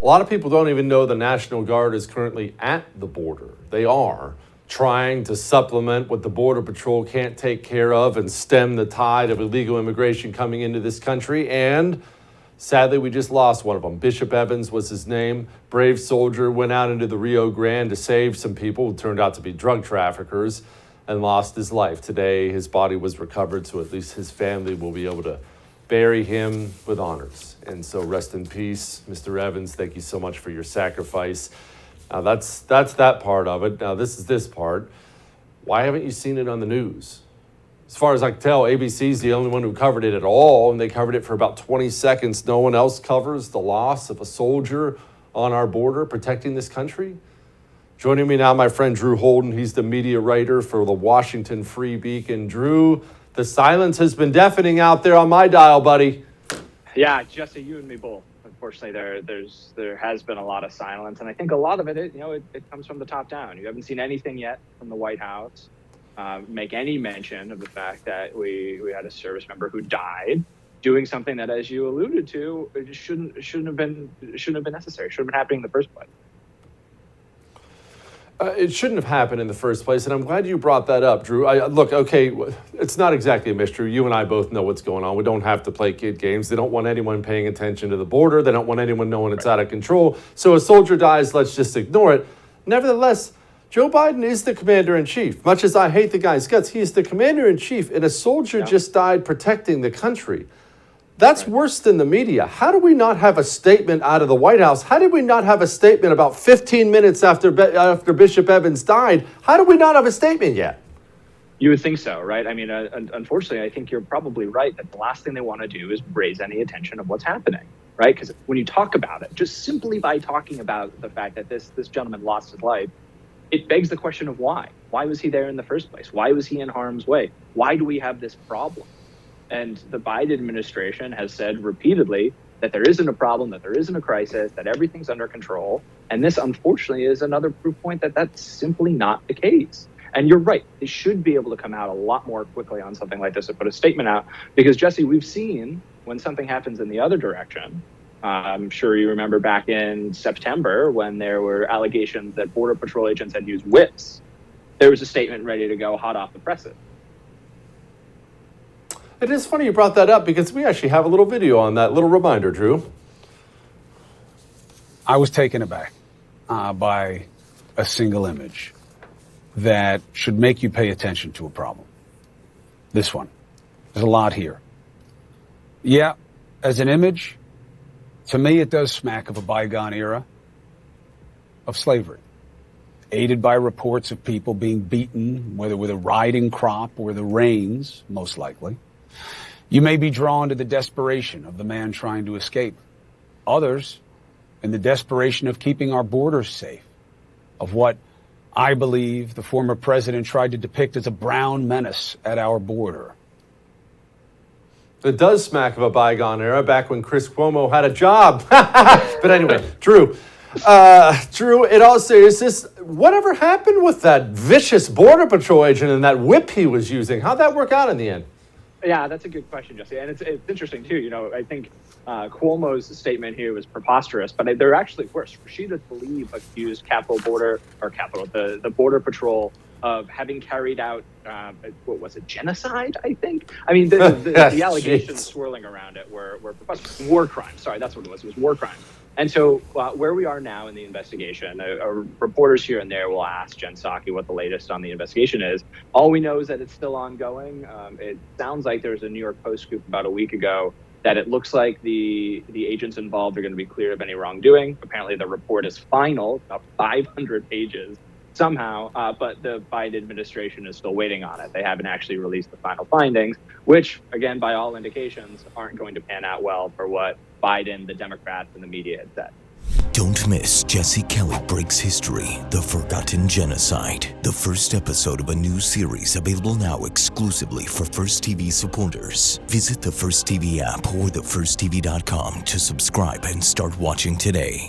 A lot of people don't even know the National Guard is currently at the border. They are trying to supplement what the Border Patrol can't take care of and stem the tide of illegal immigration coming into this country. And sadly, we just lost one of them. Bishop Evans was his name. Brave soldier, went out into the Rio Grande to save some people who turned out to be drug traffickers and lost his life. Today, his body was recovered, so at least his family will be able to bury him with honors. And so rest in peace, Mr. Evans. Thank you so much for your sacrifice. Now that's that part of it. Now this is this part. Why haven't you seen it on the news? As far as I can tell, ABC's the only one who covered it at all, and they covered it for about 20 seconds. No one else covers the loss of a soldier on our border protecting this country. Joining me now, my friend Drew Holden. He's the media writer for the Washington Free Beacon. Drew, the silence has been deafening out there on my dial, buddy. Yeah, Jesse, you and me both. Unfortunately, there has been a lot of silence, and I think a lot of it comes from the top down. You haven't seen anything yet from the White House make any mention of the fact that we had a service member who died doing something that, as you alluded to, it shouldn't have been necessary. Shouldn't have been happening in the first place. It shouldn't have happened in the first place, and I'm glad you brought that up, Drew. Look, okay, it's not exactly a mystery. You and I both know what's going on. We don't have to play kid games. They don't want anyone paying attention to the border. They don't want anyone knowing it's out of control. So a soldier dies, let's just ignore it. Nevertheless, Joe Biden is the commander-in-chief. Much as I hate the guy's guts, he is the commander-in-chief, and a soldier just died protecting the country. That's worse than the media. How do we not have a statement out of the White House? How did we not have a statement about 15 minutes after Bishop Evans died? How do we not have a statement yet? You would think so, right? I mean, unfortunately, I think you're probably right that the last thing they want to do is raise any attention of what's happening, right? Because when you talk about it, just simply by talking about the fact that this gentleman lost his life, it begs the question of why. Why was he there in the first place? Why was he in harm's way? Why do we have this problem? And the Biden administration has said repeatedly that there isn't a problem, that there isn't a crisis, that everything's under control. And this, unfortunately, is another proof point that that's simply not the case. And you're right. They should be able to come out a lot more quickly on something like this and put a statement out. Because, Jesse, we've seen when something happens in the other direction. I'm sure you remember back in September when there were allegations that Border Patrol agents had used whips. There was a statement ready to go hot off the presses. It is funny you brought that up because we actually have a little video on that. Little reminder, Drew. I was taken aback by a single image that should make you pay attention to a problem. This one. There's a lot here. Yeah, as an image, to me it does smack of a bygone era of slavery, aided by reports of people being beaten, whether with a riding crop or the reins, most likely. You may be drawn to the desperation of the man trying to escape. Others, in the desperation of keeping our borders safe, of what I believe the former president tried to depict as a brown menace at our border. It does smack of a bygone era, back when Chris Cuomo had a job. But anyway, Drew, in all seriousness, whatever happened with that vicious Border Patrol agent and that whip he was using? How'd that work out in the end? Yeah, that's a good question, Jesse. And it's interesting, too. You know, I think Cuomo's statement here was preposterous, but they're actually worse. Rashida Tlaib accused the Border Patrol of having carried out, genocide, I think? I mean, the allegations swirling around it were preposterous. War crimes. Sorry, that's what it was. It was war crimes. And so where we are now in the investigation, reporters here and there will ask Jen Psaki what the latest on the investigation is. All we know is that it's still ongoing. It sounds like there was a New York Post scoop about a week ago that it looks like the agents involved are going to be cleared of any wrongdoing. Apparently the report is final, about 500 pages somehow, but the Biden administration is still waiting on it. They haven't actually released the final findings, which, again, by all indications, aren't going to pan out well for what Biden, the Democrats, and the media had said. Don't miss Jesse Kelly Breaks History, The Forgotten Genocide, the first episode of a new series available now exclusively for First TV supporters. Visit the First TV app or thefirsttv.com to subscribe and start watching today.